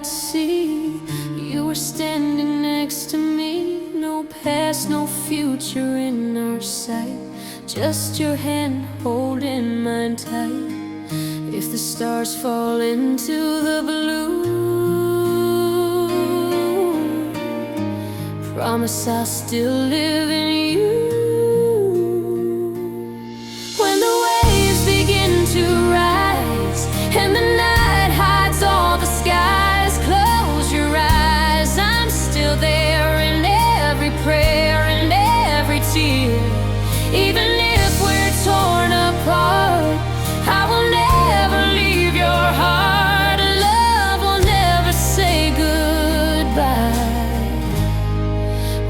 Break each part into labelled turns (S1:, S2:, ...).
S1: see. You were standing next to me, no past, no future in our sight, just your hand holding mine tight. If the stars fall into the blue, promise I'll still live in you. When the waves begin to rise and the night hides all the skies, close your eyes, I'm still there in every prayer and every tear. Even if we're torn apart, I will never leave your heart. Love will never say goodbye.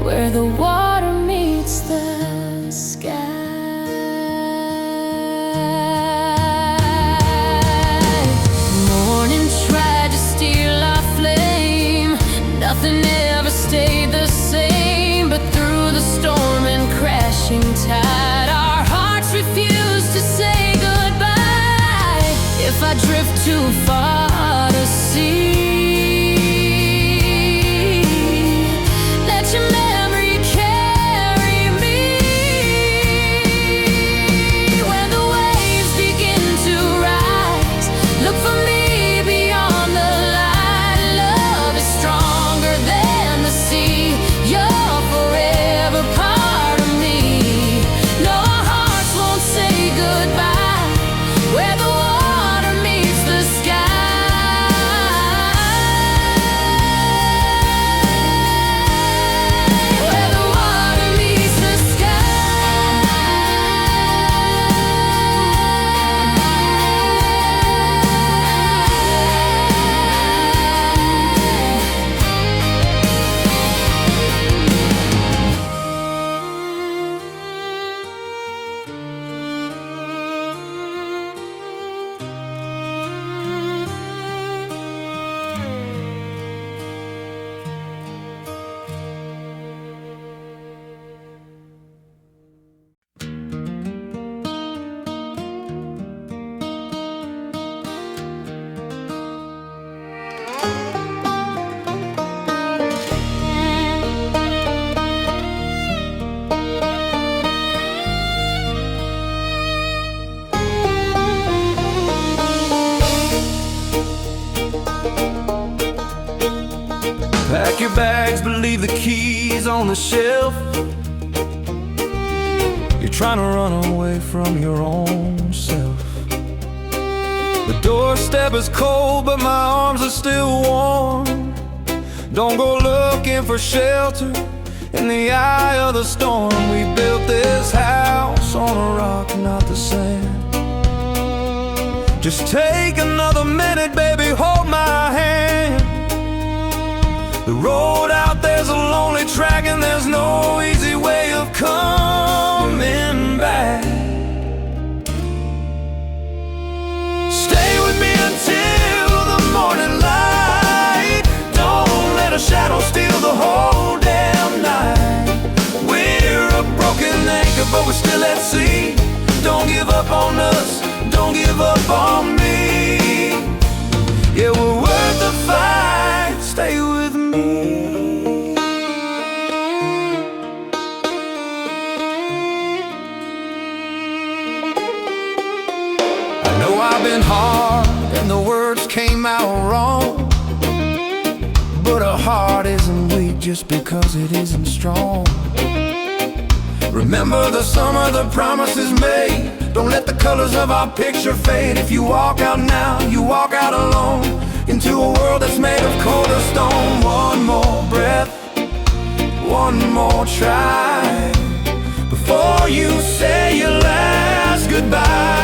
S1: Where the water meets the sky. Morning tried to steal our flame, nothing ever stayed the same. But through the storm and crashing tide, our hearts refuse to say goodbye. If I drift too far to see, let your memory carry me. When the waves begin to rise, look for me beyond the light. Love is stronger than the sea. You're forever part of me. No, our hearts won't say goodbye. Where the water meets the sky. Where the water meets the
S2: Pack your bags, but leave the keys on the shelf. You're trying to run away from your own self. The doorstep is cold, but my arms are still warm. Don't go looking for shelter in the eye of the storm. We built this house on a rock, not the sand. Just take another minute, baby, hold my hand. The road out there's a lonely track, and there's no easy way of coming back. Stay with me until the morning light. Don't let a shadow steal the whole damn night. We're a broken anchor, but we're still at sea. Don't give up on us, don't give up on me. Yeah, we're worth the fight, stay with me. I know I've been hard and the words came out wrong, but a heart isn't weak just because it isn't strong. Remember the summer the promises made. Don't let the colors of our picture fade. If you walk out now, you walk out alone into a world that's made of cold or stone. One more breath, one more try before you say your last goodbye.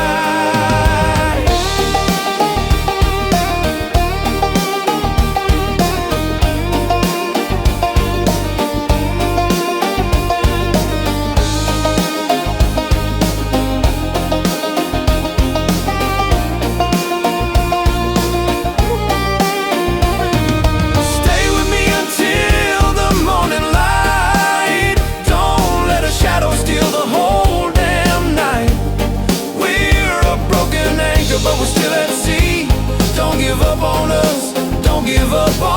S2: But we're still at sea. Don't give up on us, don't give up on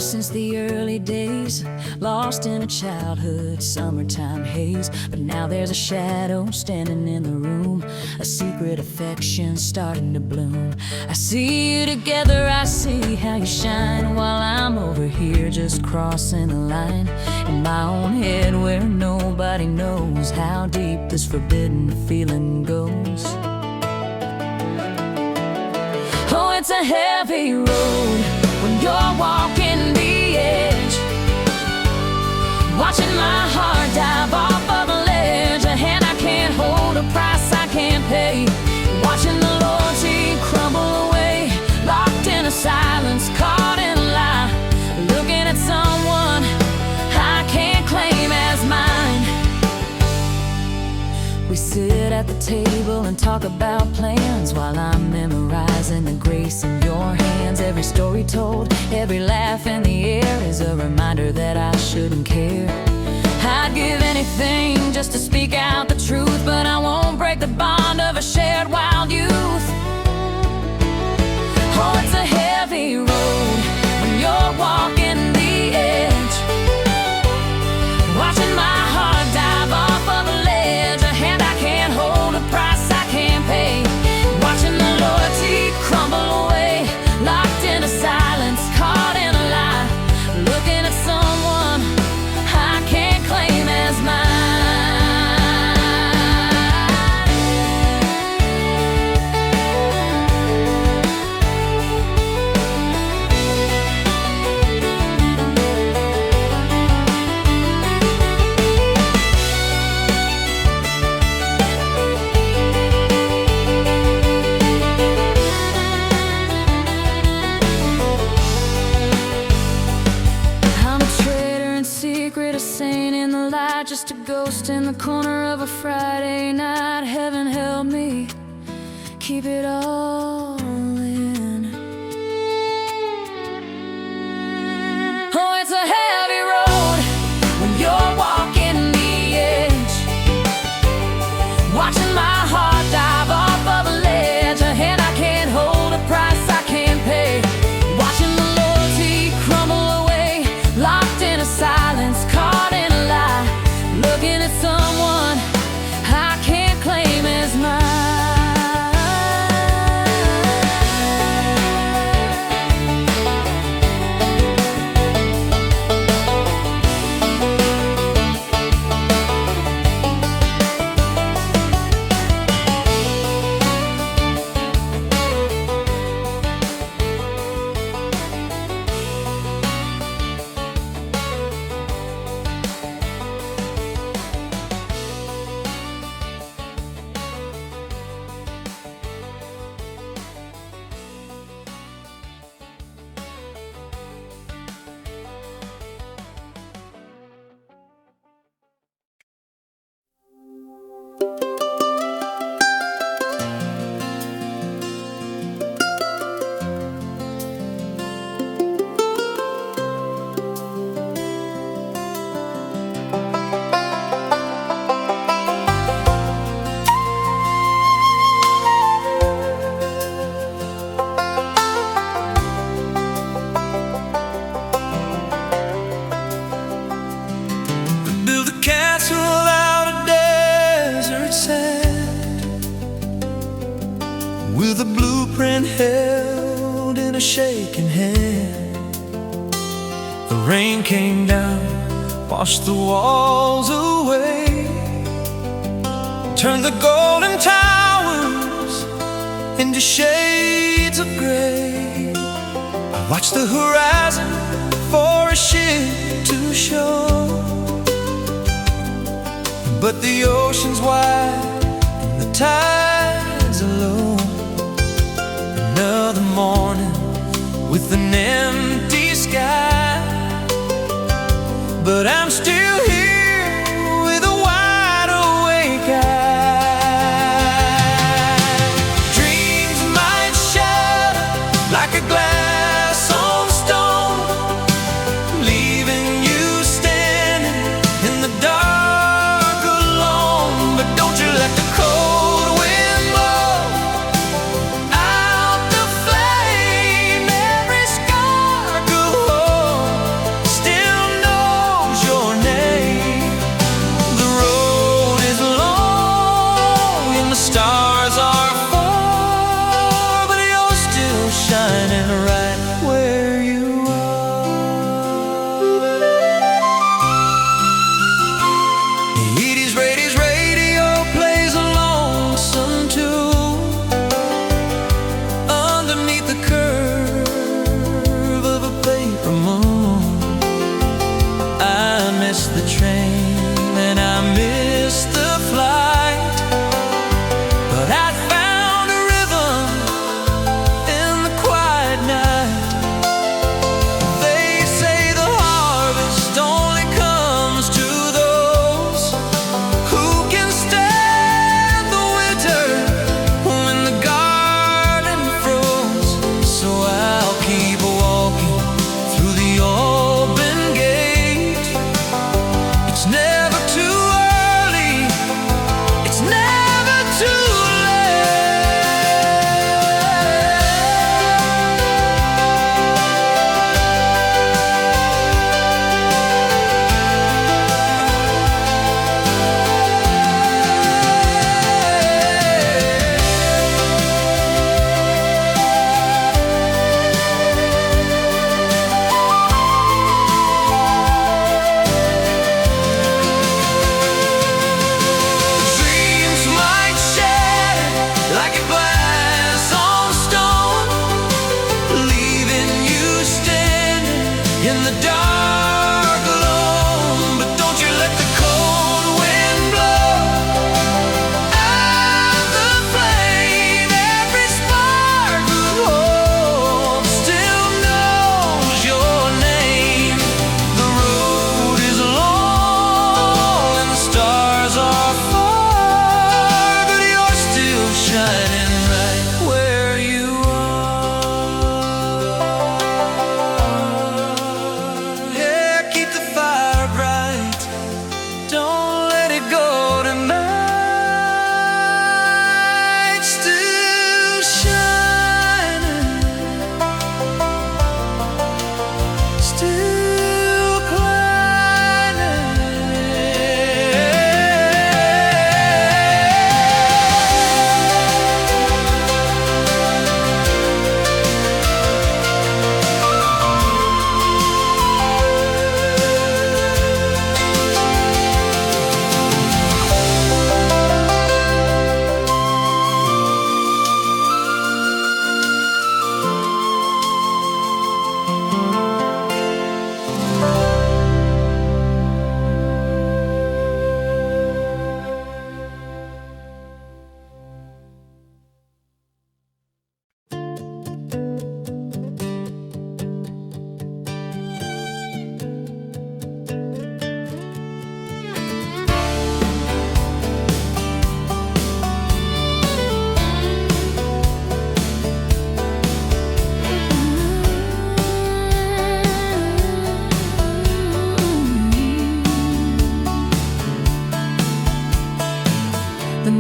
S1: since the early days, lost in a childhood summertime haze. But now there's a shadow standing in the room, a secret affection starting to bloom. I see you together, I see how you shine, while I'm over here just crossing the line in my own head, where nobody knows how deep this forbidden feeling goes. Oh, it's a heavy road when you're walking the edge, watching my heart dive off of a ledge, a hand I can't hold, a price I can't pay, watching the loyalty crumble away, locked in a silence, caught in a lie, looking at someone I can't claim as mine. We sit at the table and talk about plans, while I'm memorizing the grace in your hands. Every story told, every laugh in the air is a reminder that I shouldn't care. I'd give anything just to speak out the truth, but I won't break the bond of a shared wild youth. Oh, it's a heavy road when you're walking the edge, watching my heart dive off of a ledge, a hand I can't hold, a price I can't pay, watching the loyalty crumble away, locked in a silence, caught in a lie, looking at someone I can't claim as mine. Just a ghost in the corner of a Friday night. Heaven help me keep it all in. Oh, it's a heavy road when you're walking the edge, watching my heart dive off of a ledge, a hand I can't hold, a price I can't pay, watching the loyalty crumble away, locked in a silence, caught in a lie, looking at someone I can't claim as mine.
S2: With a blueprint held in a shaking hand, the rain came down, washed the walls away, turned the golden towers into shades of gray. I watched the horizon for a ship to shore, but the ocean's wide and the tides are low. Another morning with an empty sky, but I'm still here with a wide awake eye. Dreams might shatter like a glass on stone, leaving you standing in the dark alone. But don't you let the cold wind blow out the flame, every scar go home.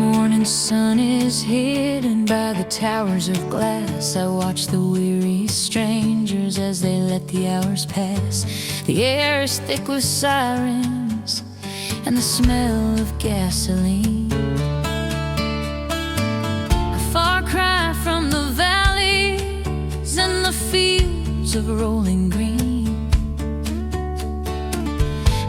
S1: morning sun is hidden by the towers of glass, I watch the weary strangers as they let the hours pass. The air is thick with sirens and the smell of gasoline, a far cry from the valleys and the fields of rolling green.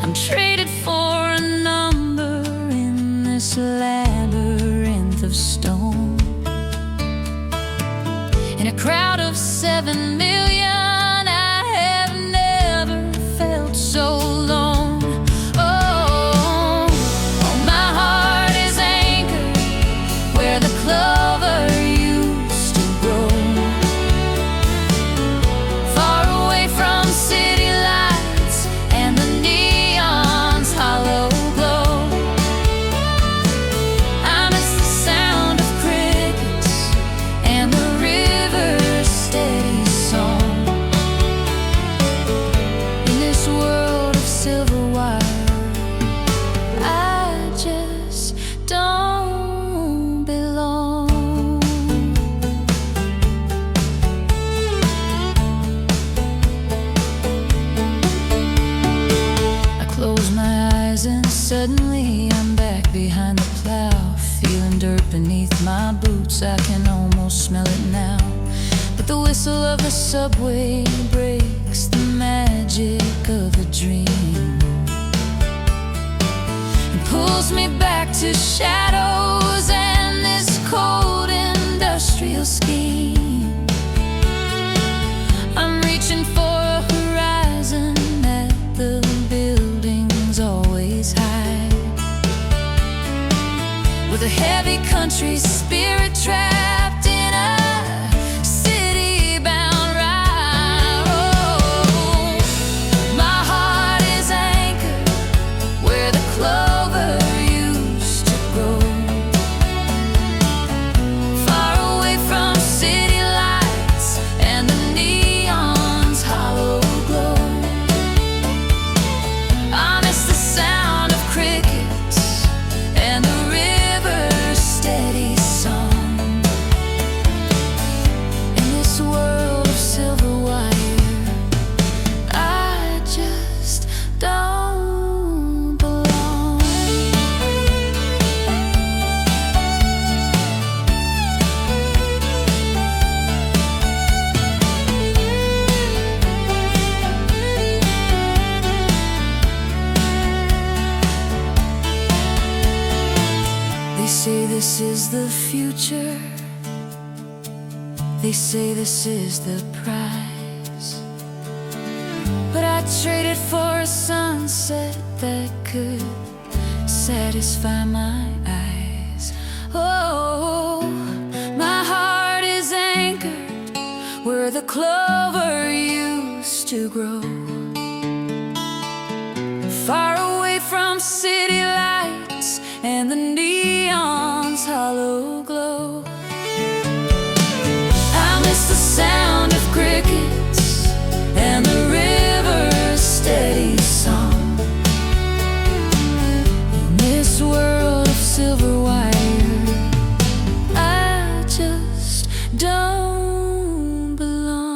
S1: I'm traded for a number in this labyrinth of stone, in a crowd of 7 million. I have never felt so alone. Oh, my heart is anchored where the clover used to grow, far away from city lights and the neon's hollow glow. I miss the sound of crickets and the river's steady song. In this world of silver wire, I just don't belong. I close my eyes and suddenly I'm back behind the plow, feeling dirt beneath my boots. I can almost smell it now, but the whistle of the subway breaks the magic of a dream and pulls me back to shadows and this cold industrial scheme. I'm reaching for a horizon that the buildings always hide, with a heavy country spirit trapped in a city-bound ride. Oh, my heart is anchored where the clover used to grow, far away from city lights and the neon's hollow glow. I miss the sound of crickets and the river's steady song. In this world of silver wire, I just don't belong. They say this is the future, they say this is the prize, but I traded for a sunset that could satisfy my eyes. Oh, my heart is anchored where the clover used to grow, far away from city lights and the neon's hollow glow. I miss the sound of crickets and the river's steady song. In this world of silver wire, I just don't belong.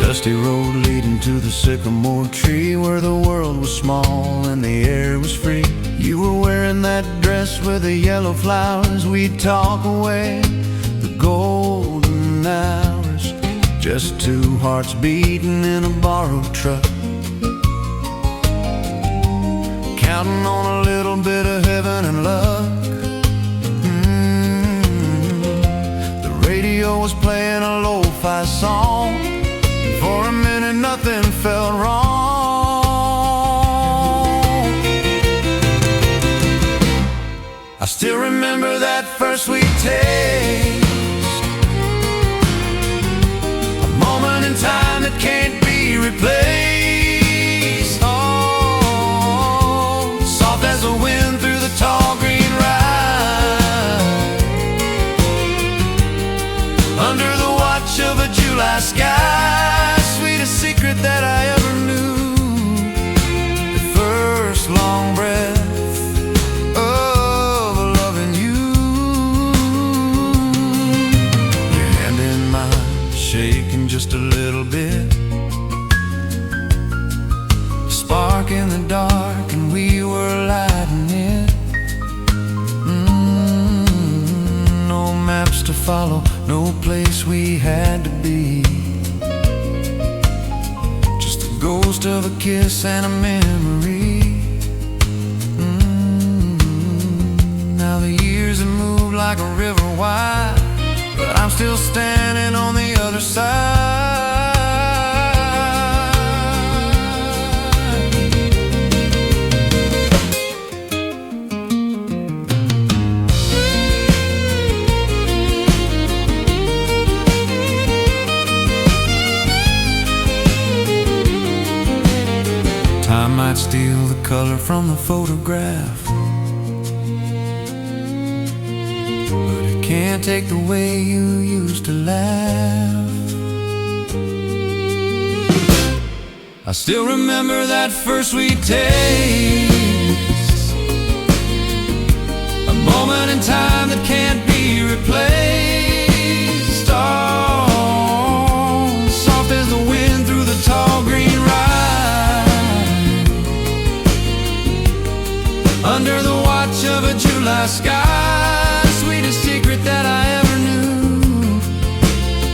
S2: Dusty road leading to the sycamore tree, where the world was small and the air was free. You were wearing that dress with the yellow flowers. We'd talk away the golden hours, just two hearts beating in a borrowed truck. counting on a little bit of heaven and luck. The radio was playing a lo-fi song. For a minute nothing felt wrong. I still remember that first sweet taste, a moment in time that can't be replaced. Oh, soft as the wind through the tall green rye, under the watch of a July sky, sweetest secret that I ever knew. The first long breath of loving you. Your hand in mine, shaking just a little bit, spark in the dark, and we were lighting it. No maps to follow, no place we had to be, just the ghost of a kiss and a memory. Now the years have moved like a river wide, but I'm still standing on the other side. Time might steal the color from the photograph, but it can't take the way you used to laugh. I still remember that first sweet taste, a moment in time that can't be replaced. Oh, soft as the wind through the tall green rye, under the watch of a July sky, sweetest secret that I ever knew.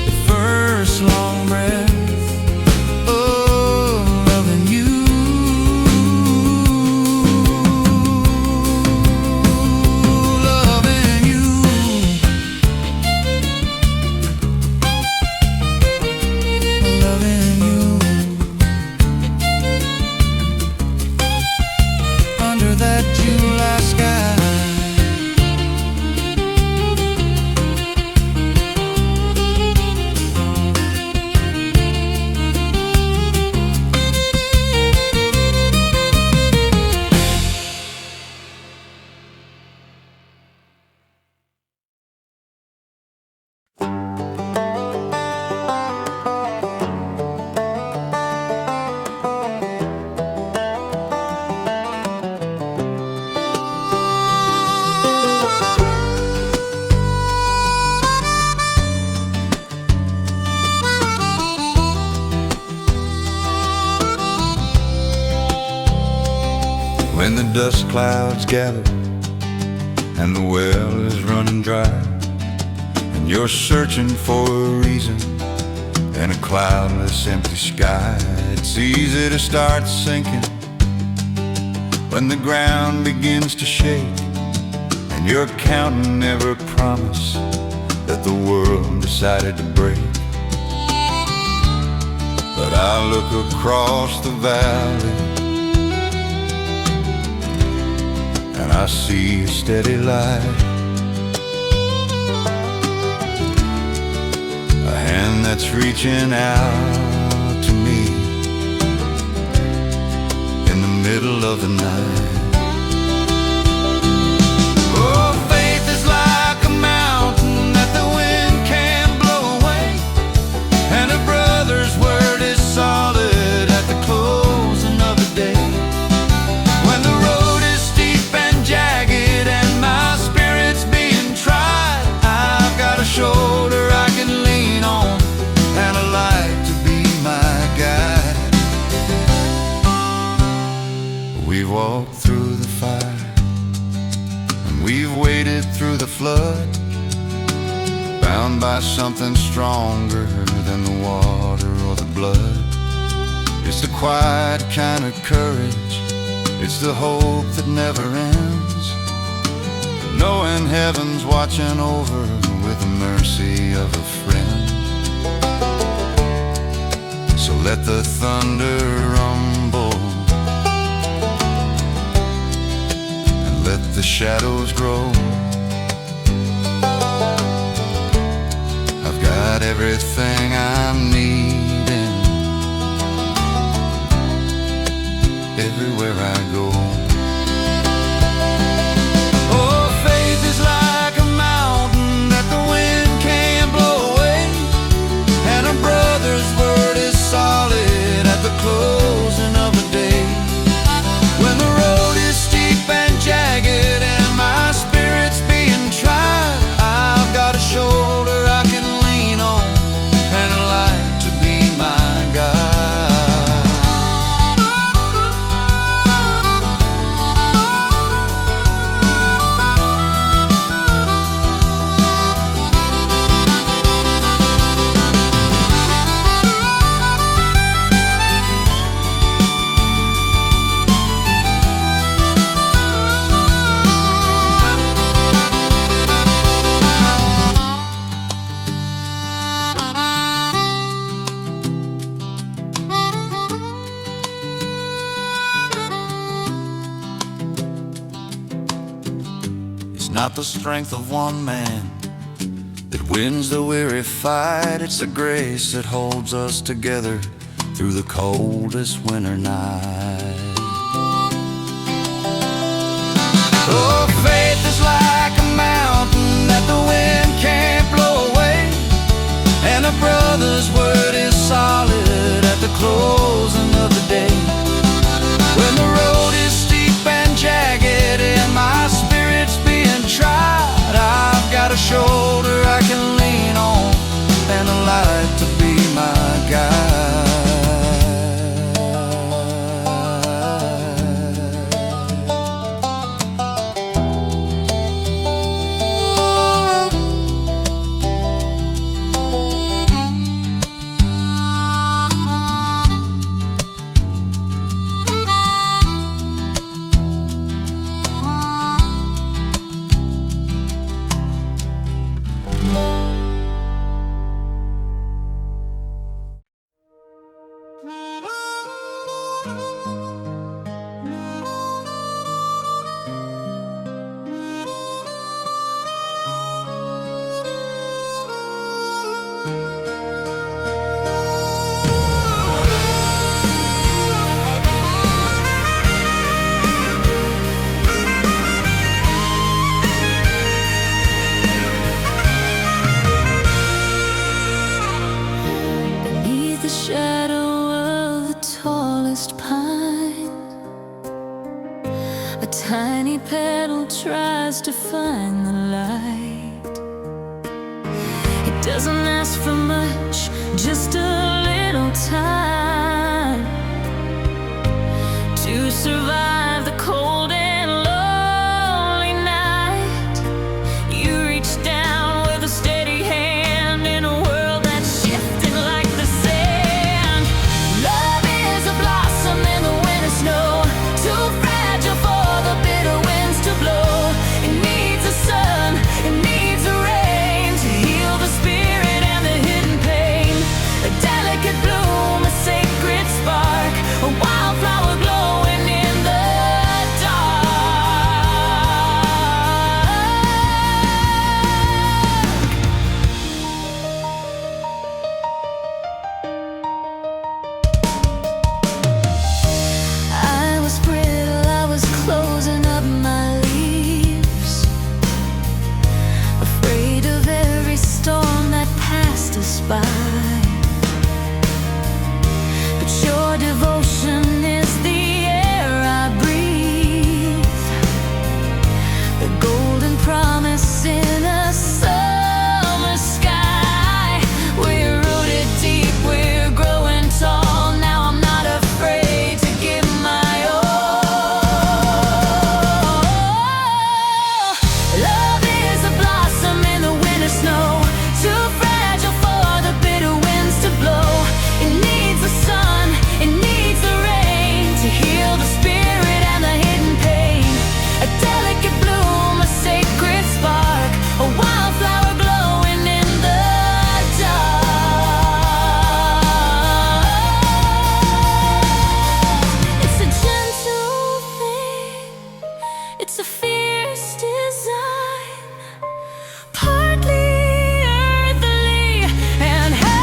S2: The first long breath of loving you. Loving you. Loving you. Under that July sky. When the dust clouds gather and the well is running dry, and you're searching for a reason in a cloudless empty sky, it's easy to start sinking when the ground begins to shake, and you're counting every promise that the world decided to break. But I look across the valley and I see a steady light, a hand that's reaching out to me in the middle of the night. Oh, faith is like a mountain that the wind can't blow away, and a brother's word is solid at the closing of the day. When the road is steep and jagged and my spirit's being tried, I've got a shoulder I can lean on and a light to be my guide. We've walked through the fire and we've waded through the flood, bound by something stronger than the water or the blood. It's the quiet kind of courage It's the hope that never ends, knowing heaven's watching over with the mercy of a friend. So let the thunder rumble and let the shadows grow. I've got everything I'm needing everywhere I go. Oh, faith is like a mountain that the wind can't blow away, and a brother's word is solid at the closing of the day. When the road is steep and jagged and my spirit's being tried, I've got a shoulder I can lean on and a light to be my guide. Not the strength of one man that wins the weary fight. It's the grace that holds us together through the coldest winter night. Oh, faith is like a mountain that the wind can't blow away, and a brother's word is solid at the closing of the day. When the road is steep and jagged and my spirit's being tried, I've got a shoulder I can lean on and a light to be my guide.
S1: Tiny petal tries to find the light. It doesn't ask for much, just a little time to survive the cold and lonely night. You reach down with a steady hand in a world that's shifting like the sand. Love is a blossom in the winter snow, too fragile for the bitter winds to blow. It needs a sun, it needs a rain to heal the spirit and the hidden pain. A delicate bloom, a sacred spark, a wildflower glowing in the It's a fierce design, partly earthly and half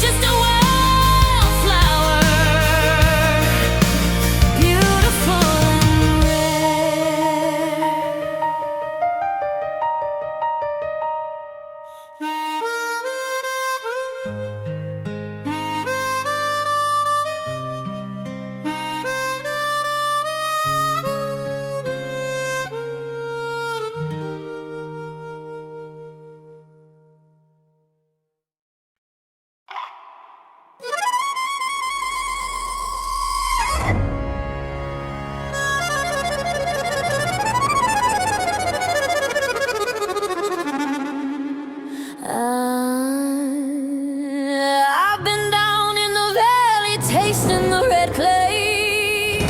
S1: just a wildflower, beautiful and rare. I've been down in the valley, tasting the red clay,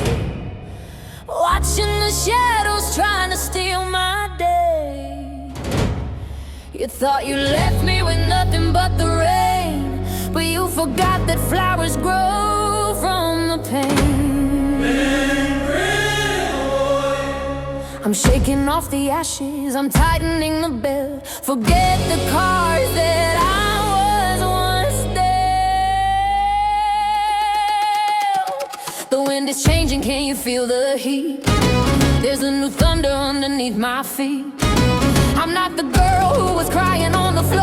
S1: watching the shadows trying to steal my day. You thought you left me with nothing but the rain, but you forgot that flowers grow from the pain. I'm shaking off the ashes, I'm tightening the belt. Forget the cars that I was once dealt. The wind is changing, can you feel the heat? There's a new thunder underneath my feet. I'm not the girl who was crying on the floor.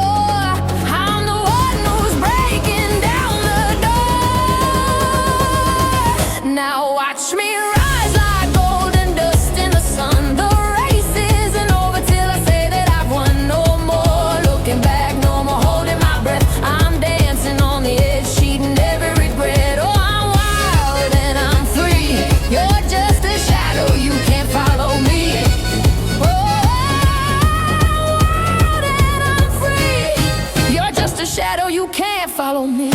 S1: I'm the one who's breaking down the door. Now watch me rise like golden dust in the sun. The race isn't over till I say that I've won. No more looking back, no more holding my breath. I'm dancing on the edge, cheating every regret. Oh, I'm wild and I'm free. You're just a shadow, you can't follow me. Oh, wild and I'm free. You're just a shadow, you can't follow me.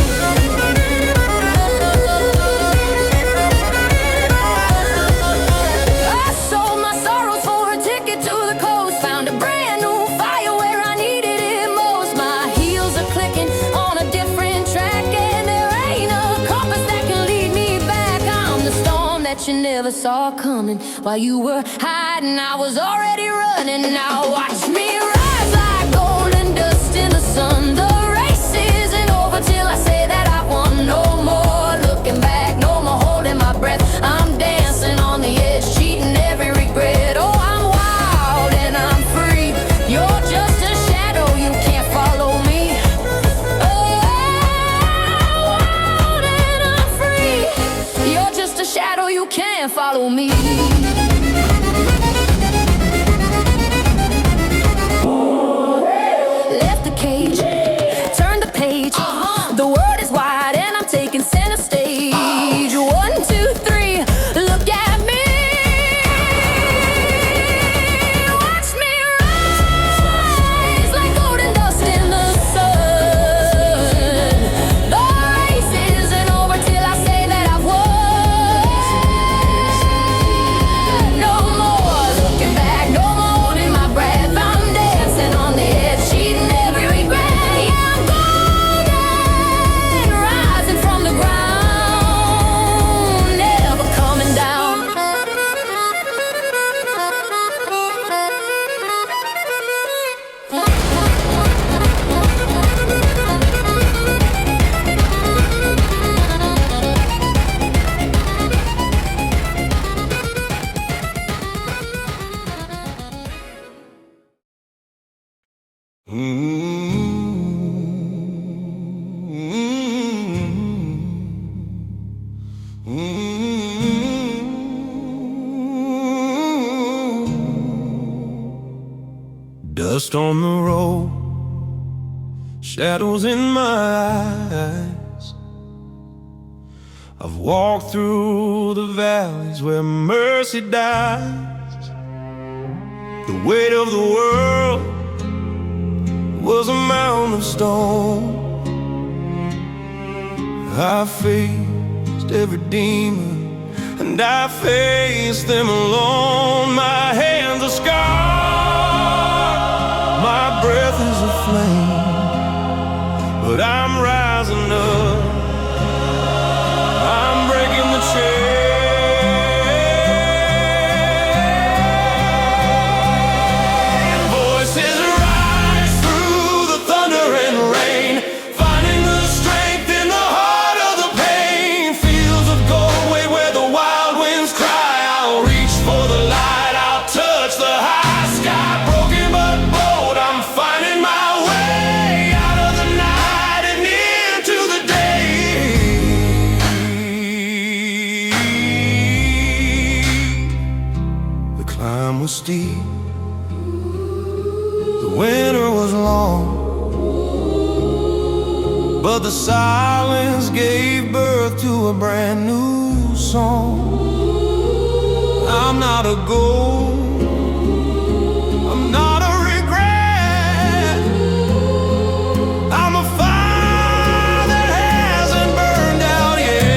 S1: I sold my sorrows for a ticket to the coast. Found a brand new fire where I needed it most. My heels are clicking on a different track, and there ain't a compass that can lead me back. I'm the storm that you never saw coming. While you were hiding, I was already running. Now watch me rise like golden dust in the sun. The race isn't over till I say that I won. No more looking back, no more holding my breath. I'm dancing on the edge, cheating every regret. Oh, I'm wild and I'm free. You're just a shadow, you can't follow me. Oh, wild and I'm free. You're just a shadow, you can't follow me. Left the cage, turned the page. The world is wide and I'm taking center stage. 1, 2, 3, look at me. Watch me rise like golden dust in the sun. The race isn't over till I say that I've won. No more looking back, no more holding my breath. I'm dancing on the edge, cheating every regret. Yeah, I'm golden, rising from the ground, never coming down.
S2: Dust on the road, shadows in my eyes. I've walked through the valleys where mercy dies. The weight of the world was a mountain of stone. I faced every demon, and I faced them alone. My hands are scarred, my breath is a flame, but I'm rising up, I'm breaking the chain. Steep. The winter was long, but the silence gave birth to a brand new song. I'm not a goal, I'm not a regret, I'm a fire that hasn't burned out yet.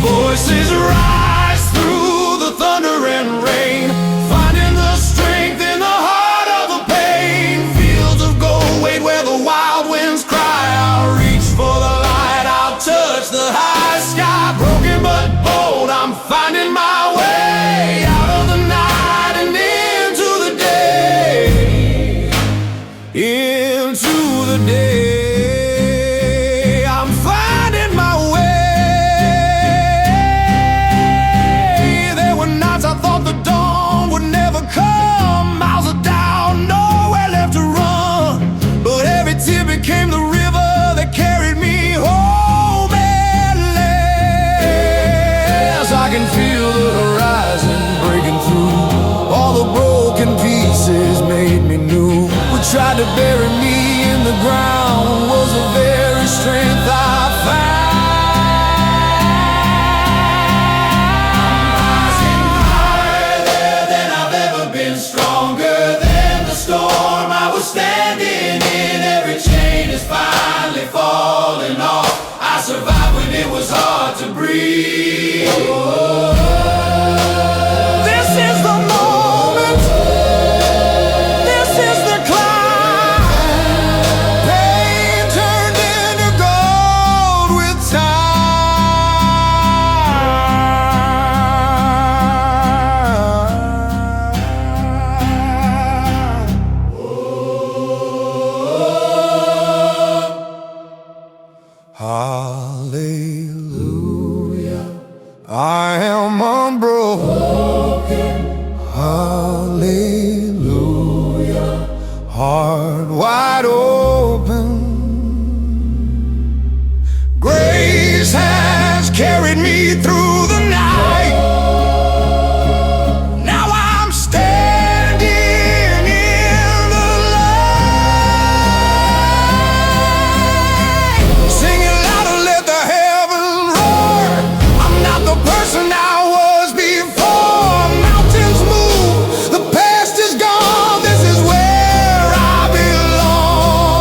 S2: Voices rise through the thunder and rain, finding the strength in the heart of the pain. Fields of gold wait where the wild winds cry. I'll reach for the light, I'll touch the high sky. Broken but bold, I'm finding my way out of the night and into the day. Into the day. Became the river that carried me home at last. I can feel the horizon breaking through. All the broken pieces made me new. What tried to bury me in the ground was the very strength I found. I'm rising higher than I've ever been, stronger than the storm I was standing in. Every chain is finally falling off. I survived when it was hard to breathe. This is the moment. This is the climb. Pain turned into gold with hallelujah, I am unbroken. Hallelujah, heart wide open. Grace has carried me through the night. Now I'm standing in the light, singing louder, let the heavens roar. I'm not the person I was before. Mountains move, the past is gone. This is where I belong.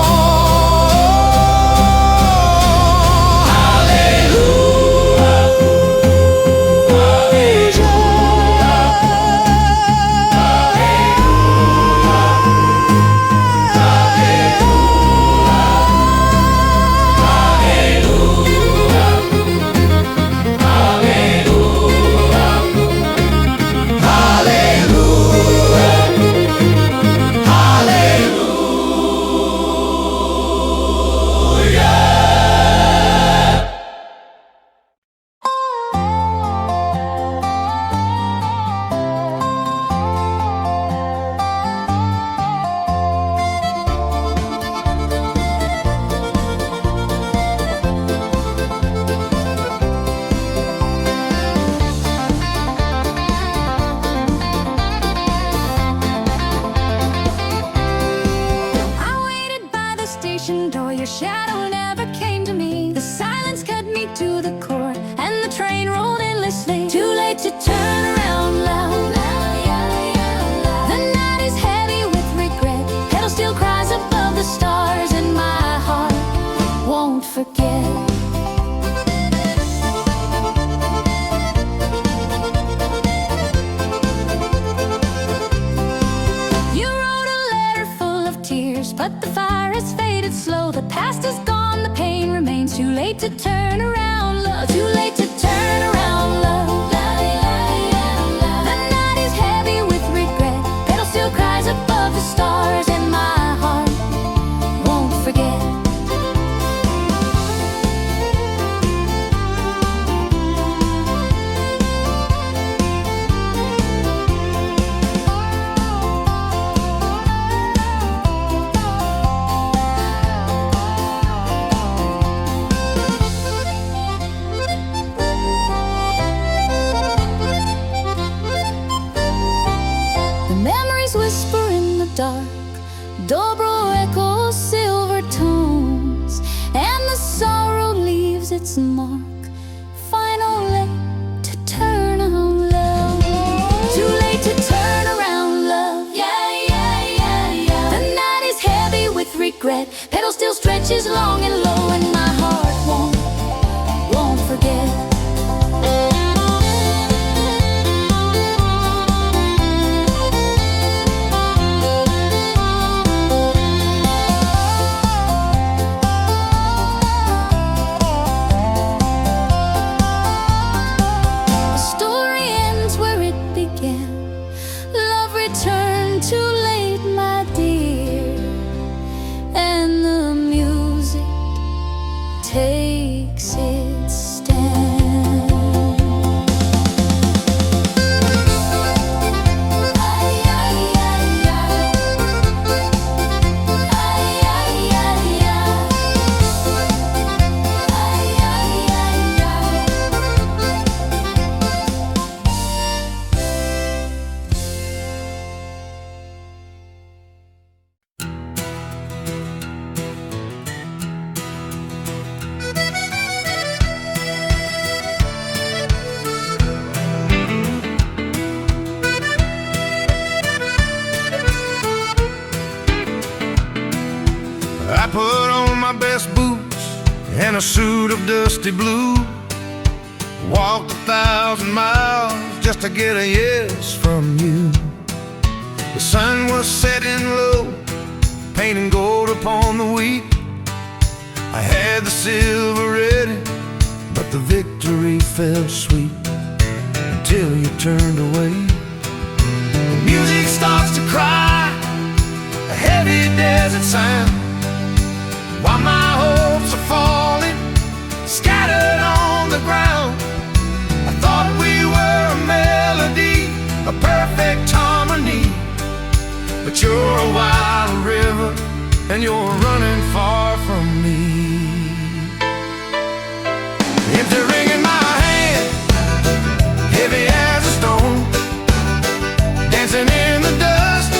S1: kitchen door, your shadow never came to me. The silence cut me to the core, and the train rolled endlessly. Too late to turn around, love. The night is heavy with regret. Pedal still cries above the stars, and my heart won't forget. But the fire has faded slow. The past is gone, the pain remains. Too late to turn around, love. Too late to turn around, love. The night is heavy with regret. Pedal still cries above the stars, and my heart won't forget. Whisper in the dark, dobro echoes silver tones, and the sorrow leaves its mark. Final late to turn on, love. Too late to turn around, love. The night is heavy with regret. Pedal still stretches long and low, and my heart won't forget. Takes its stand.
S2: I put on my best boots and a suit of dusty blue. Walked 1,000 miles just to get a yes from you. The sun was setting low, painting gold upon the wheat. I had the silver ready, but the victory felt sweet until you turned away. The music starts to cry, a heavy desert sound, while my hopes are falling, scattered on the ground. I thought we were a melody, a perfect harmony, but you're a wild river, and you're running far from me. Empty ring in my hand, heavy as a stone, dancing in the dust,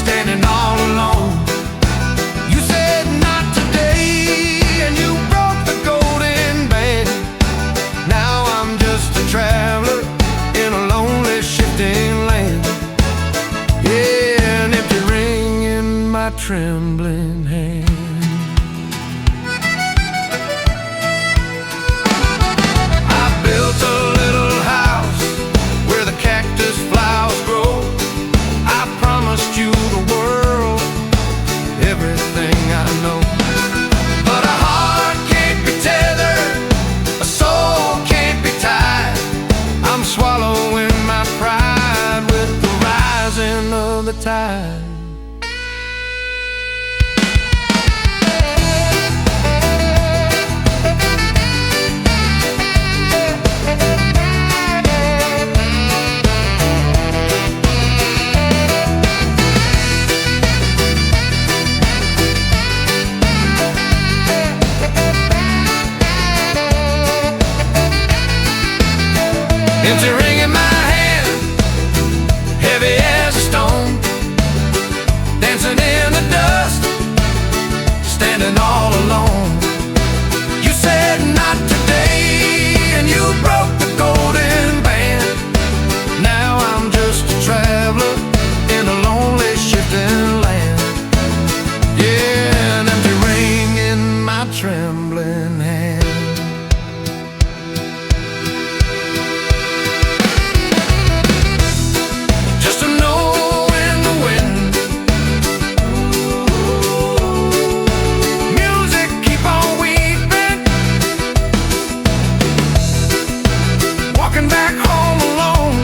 S2: standing all alone. You said not today, and you broke the golden band. Now I'm just a traveler in a lonely shifting land. Yeah, an empty ring in my trembling hand. I built a little house where the cactus flowers grow. I promised you the world, everything I know. But a heart can't be tethered, a soul can't be tied. I'm swallowing my pride with the rising of the tide. Empty ring in my hand, heavy as a stone, dancing in the dust, standing all alone. You said not today, and you broke the golden band. Now I'm just a traveler in a lonely shifting land. Yeah, an empty ring in my trembling hand. Just a know in the wind. Music keep on weeping. Walking back home alone.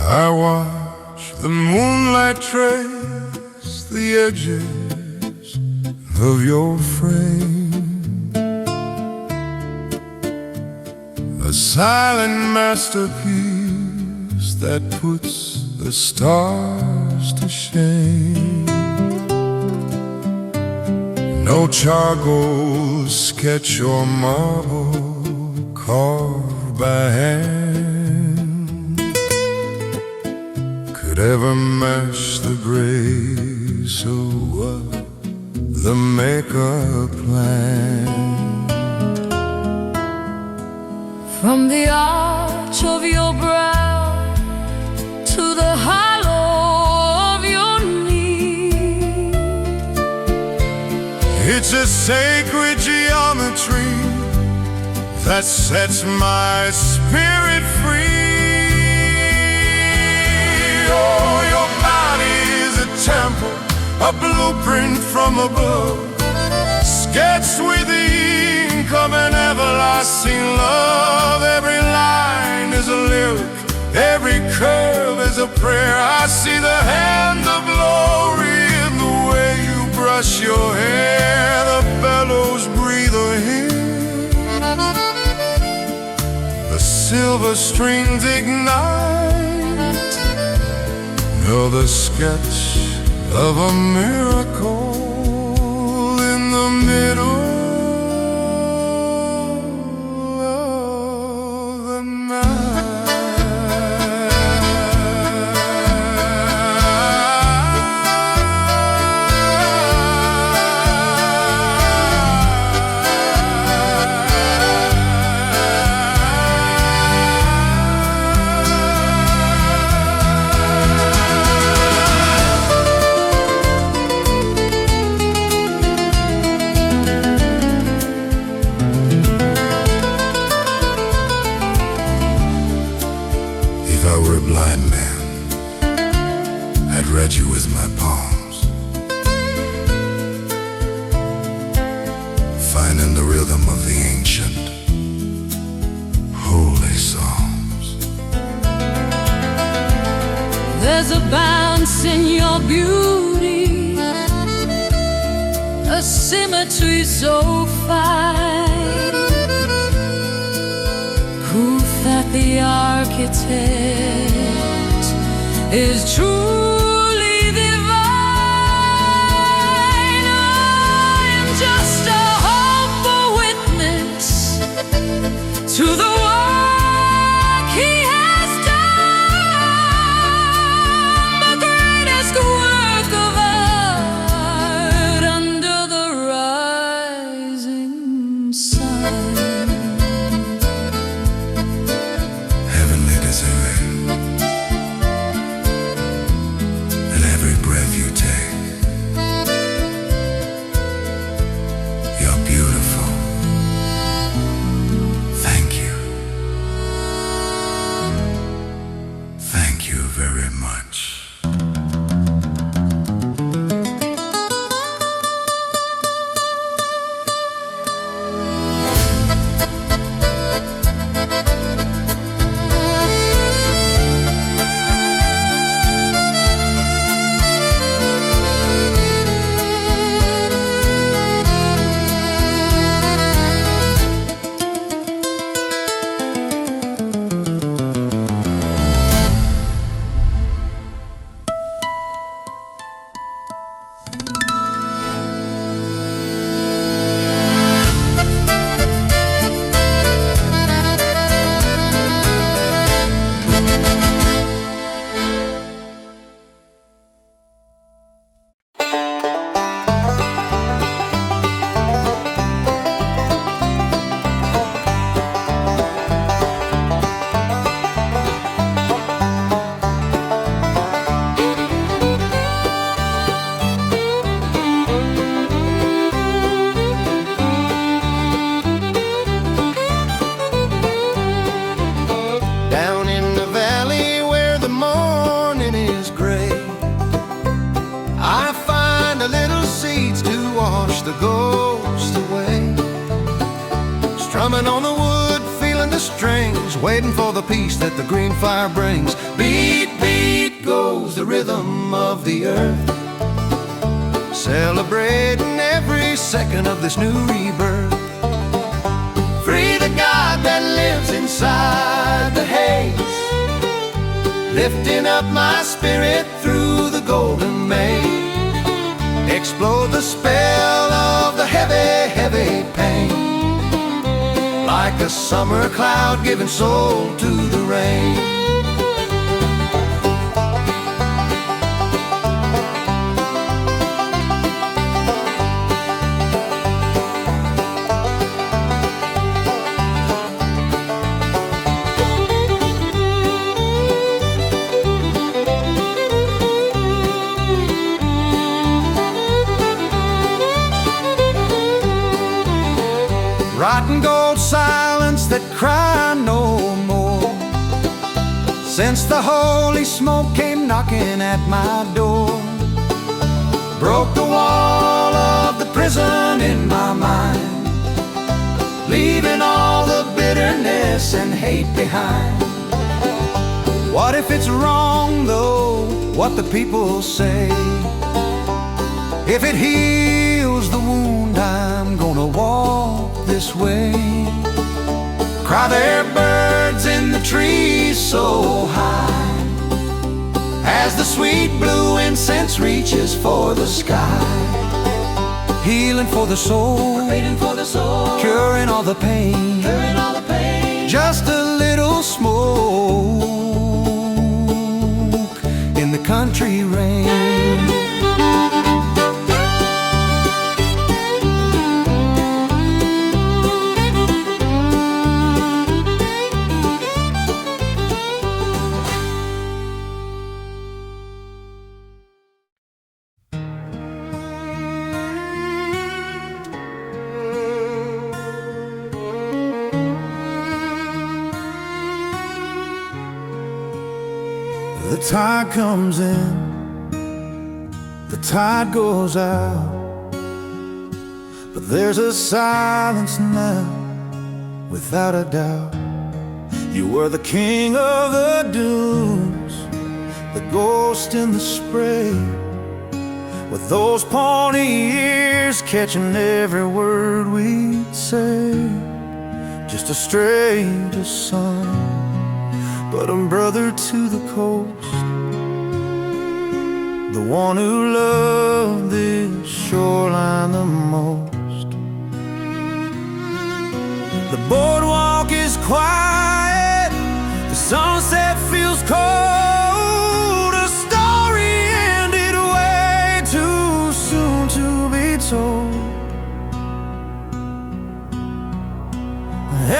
S3: I watch the moonlight trace the edges of your frame, a silent masterpiece that puts the stars to shame. No charcoal sketch or marble carved by hand could ever match the grace of what the Maker planned.
S1: From the arch of your brow to the hollow of your knee,
S3: it's a sacred geometry that sets my spirit free. Oh, your body is a temple, a blueprint from above, sketched with the ink of an everlasting love. Every line is a lyric, every curve is a prayer. I see the hand of glory in the way you brush your hair. The bellows breathe a hymn, the silver strings ignite. You're the sketch of a miracle in the middle of the night. If I were a blind man, I'd read you with my palms, finding the rhythm of the ancient, holy psalms.
S1: there's a bounce in your beauty, a symmetry so fine, proof that the architect is truly divine. I am just a humble witness to the work he has done.
S3: desert, and every breath you take. You're beautiful. Thank you. Thank you very much.
S2: The ghost away, strumming on the wood, feeling the strings, waiting for the peace that the green fire brings. Beat, beat goes the rhythm of the earth, celebrating every second of this new rebirth. Free the God that lives inside the haze, lifting up my spirit through the golden maze. Explode the spell of the heavy, heavy pain, like a summer cloud giving soul to the rain. Rotten gold silence that cry no more, since the holy smoke came knocking at my door. Broke the wall of the prison in my mind, leaving all the bitterness and hate behind. What if it's wrong though, what the people say? If it heals the wound, I'm gonna walk this way. Cry there birds in the trees so high, as the sweet blue incense reaches for the sky. Healing for the soul, curing all the pain, just a little smoke in the country rain. The tide comes in, the tide goes out, but there's a silence now, without a doubt. You were the king of the dunes, the ghost in the spray, with those pointy ears catching every word we'd say. Just a stranger son, but a brother to the coast, the one who loved this shoreline the most. The boardwalk is quiet, the sunset feels cold. A story ended way too soon to be told.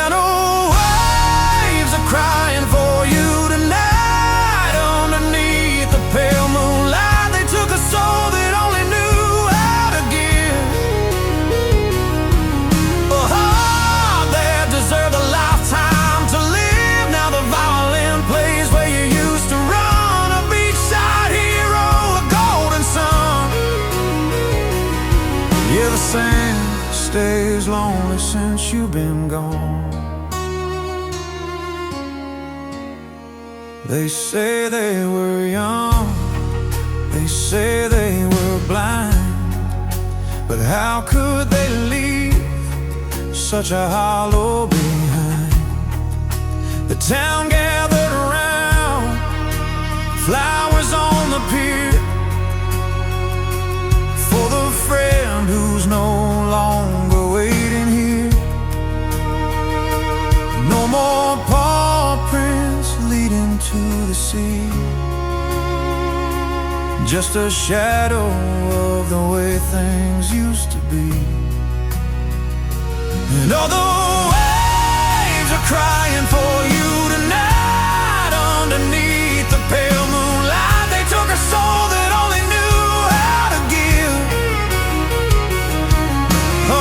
S2: And oh, waves are crying for you since you've been gone. They say they were young, they say they were blind, but how could they leave such a hollow behind? The town gathered around, flowers on the pier, for the friend who's no longer waiting here. No more paw prints leading to the sea, just a shadow of the way things used to be. And all the waves are crying for you tonight underneath the pale moonlight. They took a soul that only knew how to give,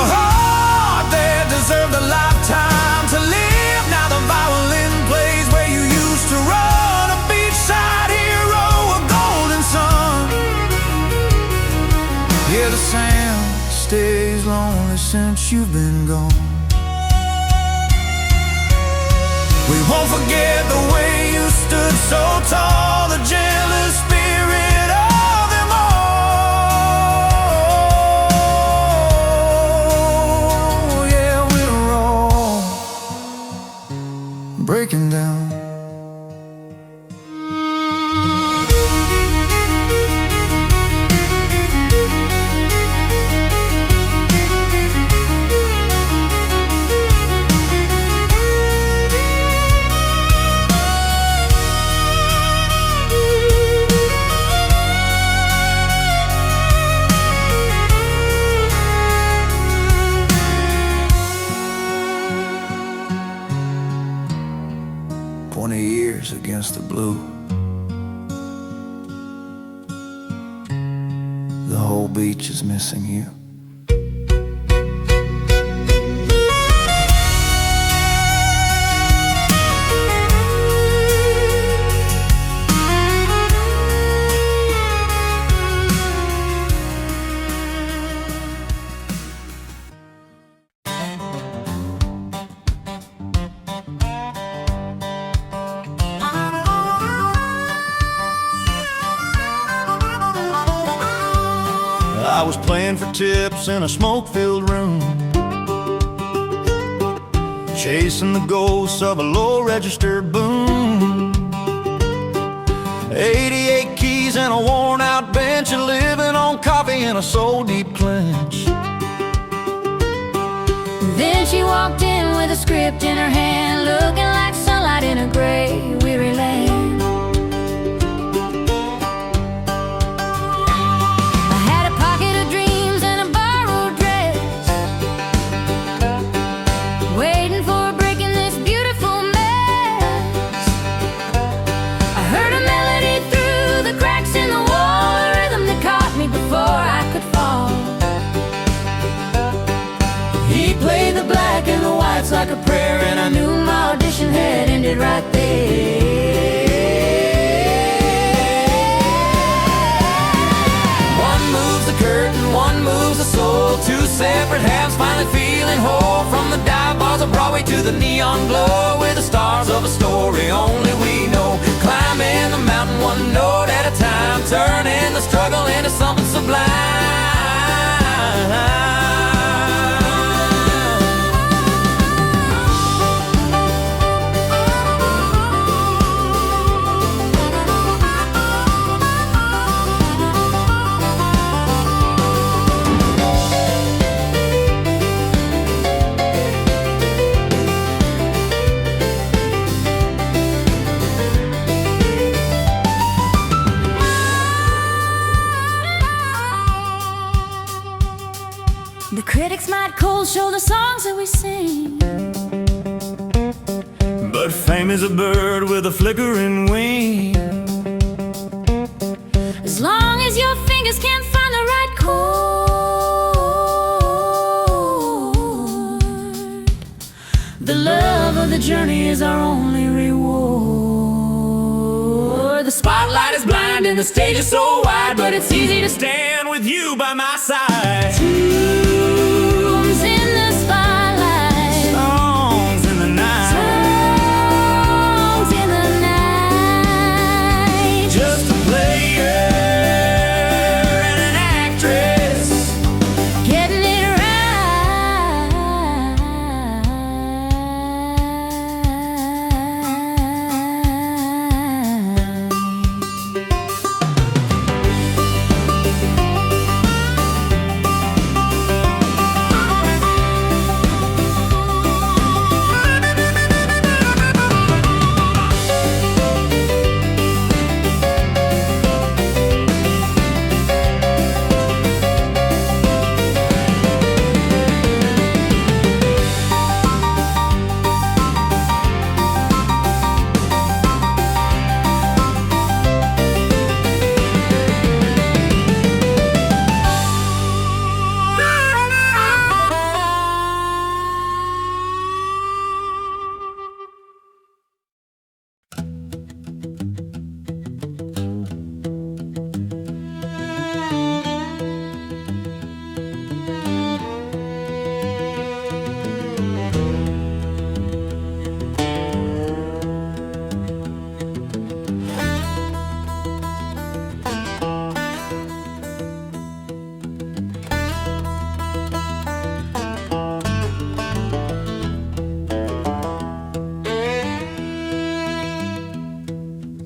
S2: a heart that deserved a lifetime to live. Now the violin plays where you used to run, a beachside hero, a golden sun. Yeah, the sand stays lonely since you've been gone. We won't forget the way you stood so tall, the jealous spirit of them all. Yeah, we're all breaking down. Against the blue, the whole beach is missing you. I was playing for tips in a smoke-filled room, chasing the ghosts of a low-registered boom. 88 keys and a worn-out bench, and living on coffee in a soul-deep clinch.
S1: Then she walked in with a script in her hand, looking like sunlight in a gray, weary land. Like a prayer, and I knew my audition had ended right there.
S2: One moves the curtain, one moves the soul, two separate halves finally feeling whole. From the dive bars of Broadway to the neon glow, we're the stars of a story only we know. Climbing the mountain one note at a time, turning the struggle into something sublime.
S1: The critics might cold shoulder songs that we sing,
S2: but fame is a bird with a flickering wing.
S1: as long as your fingers can't find the right chord. The love of the journey is our only reward. The spotlight is blind and the stage is so wide, but it's easy to stand with you by my side. Tombs in the spotlight,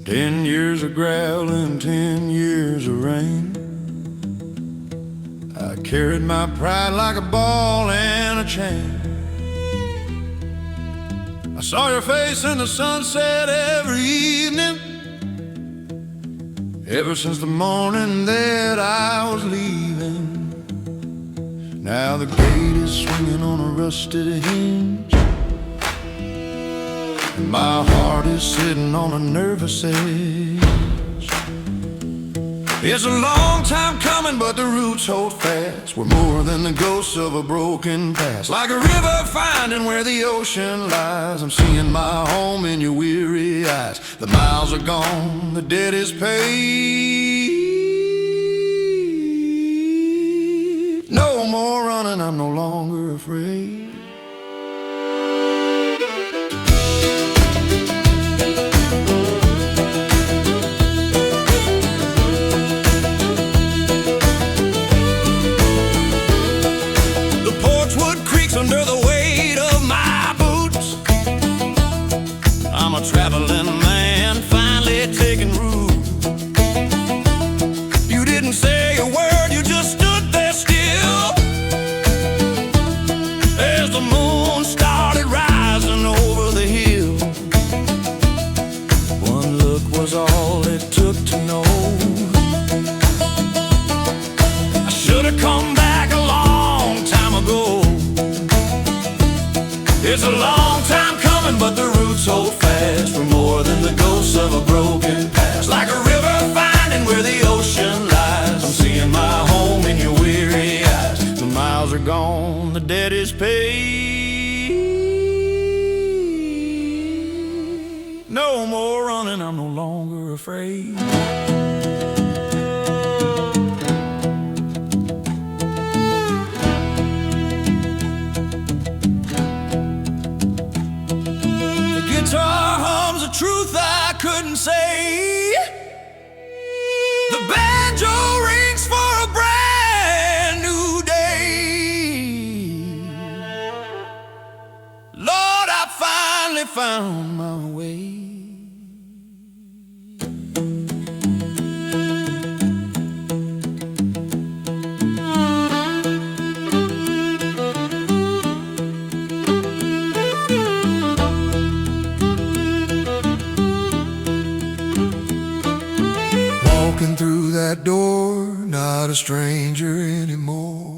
S2: 10 years of gravel and 10 years of rain. I carried my pride like a ball and a chain. I saw your face in the sunset every evening, ever since the morning that I was leaving. Now the gate is swinging on a rusted hinge, and my heart is sitting on a nervous edge. It's a long time coming, but the roots hold fast. We're more than the ghosts of a broken past. Like a river finding where the ocean lies, I'm seeing my home in your weary eyes. The miles are gone, the debt is paid. No more running, I'm no longer afraid. Under the weight of my boots, I'm a traveling man, finally taking root. You didn't say a word, you just stood there still, as the moon started rising over the hill. One look was all it took to know I should have come back a long time ago. It's a long time coming, but the roots hold fast. We're more than the ghosts of a broken past. Like a river finding where the ocean lies, I'm seeing my home in your weary eyes. The miles are gone, the debt is paid. No more running, I'm no longer afraid. Guitar hums a truth I couldn't say. The banjo rings for a brand new day. Lord, I finally found my way. Walking through that door, not a stranger anymore.